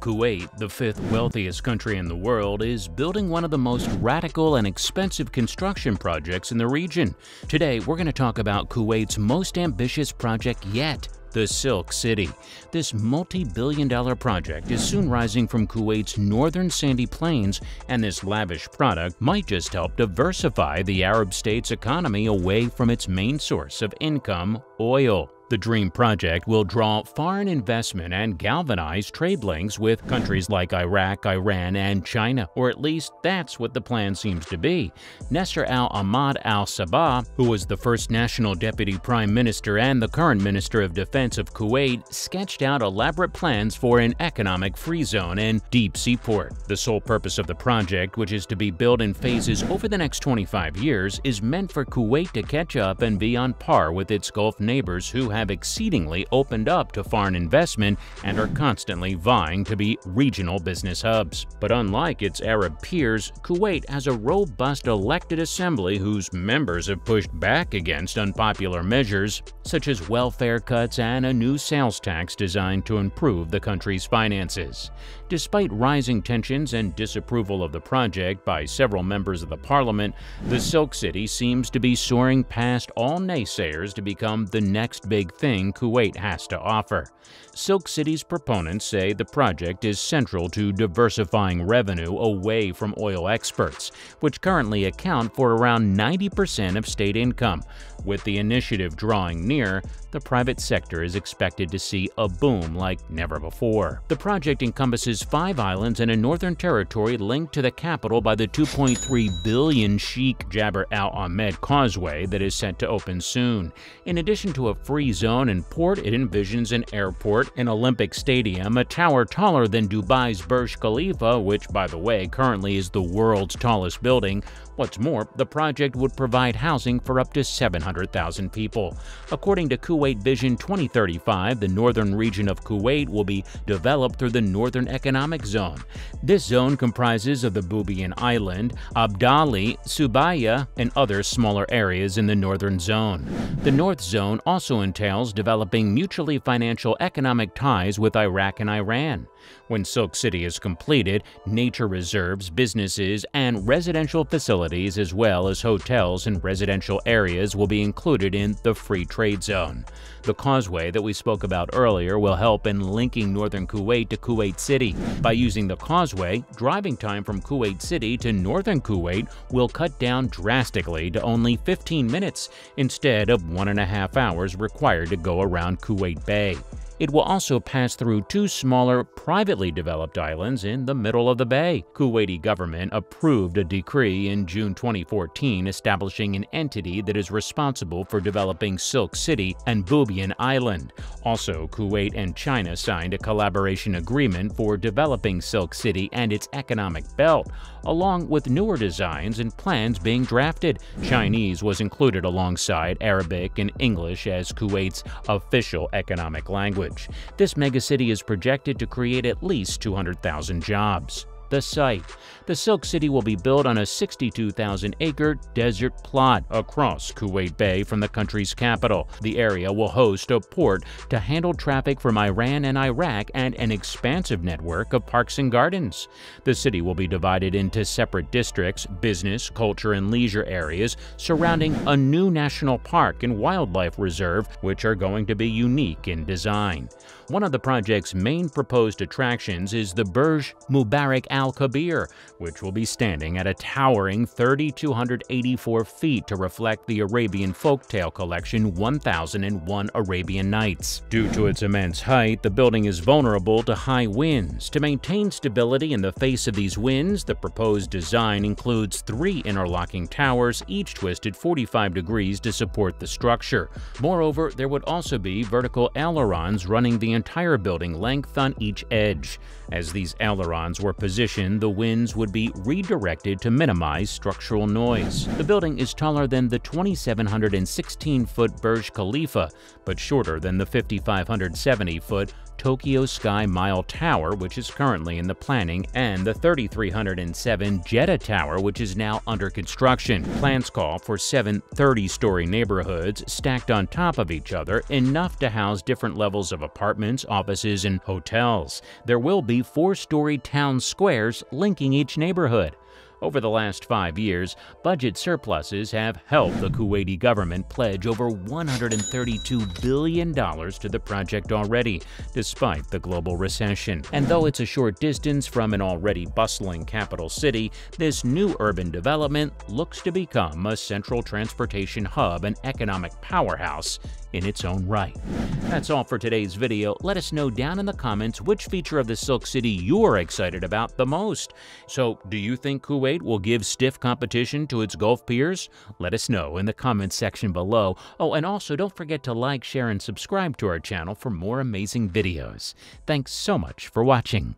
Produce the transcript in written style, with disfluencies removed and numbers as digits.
Kuwait, the fifth wealthiest country in the world, is building one of the most radical and expensive construction projects in the region. Today, we're going to talk about Kuwait's most ambitious project yet, the Silk City. This multi-billion-dollar project is soon rising from Kuwait's northern sandy plains, and this lavish product might just help diversify the Arab state's economy away from its main source of income, oil. The dream project will draw foreign investment and galvanize trade links with countries like Iraq, Iran, and China, or at least that's what the plan seems to be. Nasser al-Ahmad al-Sabah, who was the first national deputy prime minister and the current minister of defense of Kuwait, sketched out elaborate plans for an economic free zone and deep seaport. The sole purpose of the project, which is to be built in phases over the next 25 years, is meant for Kuwait to catch up and be on par with its Gulf neighbors who have exceedingly opened up to foreign investment and are constantly vying to be regional business hubs. But unlike its Arab peers, Kuwait has a robust elected assembly whose members have pushed back against unpopular measures such as welfare cuts and a new sales tax designed to improve the country's finances. Despite rising tensions and disapproval of the project by several members of the parliament, the Silk City seems to be soaring past all naysayers to become the next big thing Kuwait has to offer. Silk City's proponents say the project is central to diversifying revenue away from oil exports, which currently account for around 90% of state income. With the initiative drawing near, the private sector is expected to see a boom like never before. The project encompasses 5 islands and a northern territory linked to the capital by the $2.3 billion Sheikh Jabir Al Ahmed Causeway that is set to open soon. In addition to a free zone and port, it envisions an airport, an Olympic stadium, a tower taller than Dubai's Burj Khalifa, which, by the way, currently is the world's tallest building. What's more, the project would provide housing for up to 700,000 people. According to Kuwait Vision 2035, the northern region of Kuwait will be developed through the Northern Economic Zone. This zone comprises of the Bubiyan Island, Abdali, Subaya, and other smaller areas in the northern zone. The North Zone also entails developing mutually financial economic ties with Iraq and Iran. When Silk City is completed, nature reserves, businesses, and residential facilities as well as hotels and residential areas will be included in the Free Trade Zone. The causeway that we spoke about earlier will help in linking northern Kuwait to Kuwait City. By using the causeway, driving time from Kuwait City to northern Kuwait will cut down drastically to only 15 minutes instead of 1.5 hours required to go around Kuwait Bay. It will also pass through 2 smaller, privately developed islands in the middle of the bay. Kuwaiti government approved a decree in June 2014 establishing an entity that is responsible for developing Silk City and Bubiyan Island. Also, Kuwait and China signed a collaboration agreement for developing Silk City and its economic belt, along with newer designs and plans being drafted. Chinese was included alongside Arabic and English as Kuwait's official economic language. This megacity is projected to create at least 200,000 jobs. The site. The Silk City will be built on a 62,000-acre desert plot across Kuwait Bay from the country's capital. The area will host a port to handle traffic from Iran and Iraq and an expansive network of parks and gardens. The city will be divided into separate districts, business, culture, and leisure areas surrounding a new national park and wildlife reserve, which are going to be unique in design. One of the project's main proposed attractions is the Burj Mubarak Al Kabir, which will be standing at a towering 3,284 feet to reflect the Arabian folktale collection 1001 Arabian Nights. Due to its immense height, the building is vulnerable to high winds. To maintain stability in the face of these winds, the proposed design includes 3 interlocking towers, each twisted 45 degrees to support the structure. Moreover, there would also be vertical ailerons running the entire building length on each edge. As these ailerons were positioned, the winds would be redirected to minimize structural noise. The building is taller than the 2,716-foot Burj Khalifa, but shorter than the 5,570-foot Tokyo Sky Mile Tower, which is currently in the planning, and the 3,307 Jeddah Tower, which is now under construction. Plans call for 7 30-story neighborhoods stacked on top of each other, enough to house different levels of apartments, offices, and hotels. There will be 4-story town squares linking each neighborhood. Over the last 5 years, budget surpluses have helped the Kuwaiti government pledge over $132 billion to the project already, despite the global recession. And though it's a short distance from an already bustling capital city, this new urban development looks to become a central transportation hub and economic powerhouse in its own right. That's all for today's video. Let us know down in the comments which feature of the Silk City you're excited about the most. So, do you think Kuwait will give stiff competition to its Gulf peers? Let us know in the comments section below. Oh, and also don't forget to like, share, and subscribe to our channel for more amazing videos. Thanks so much for watching.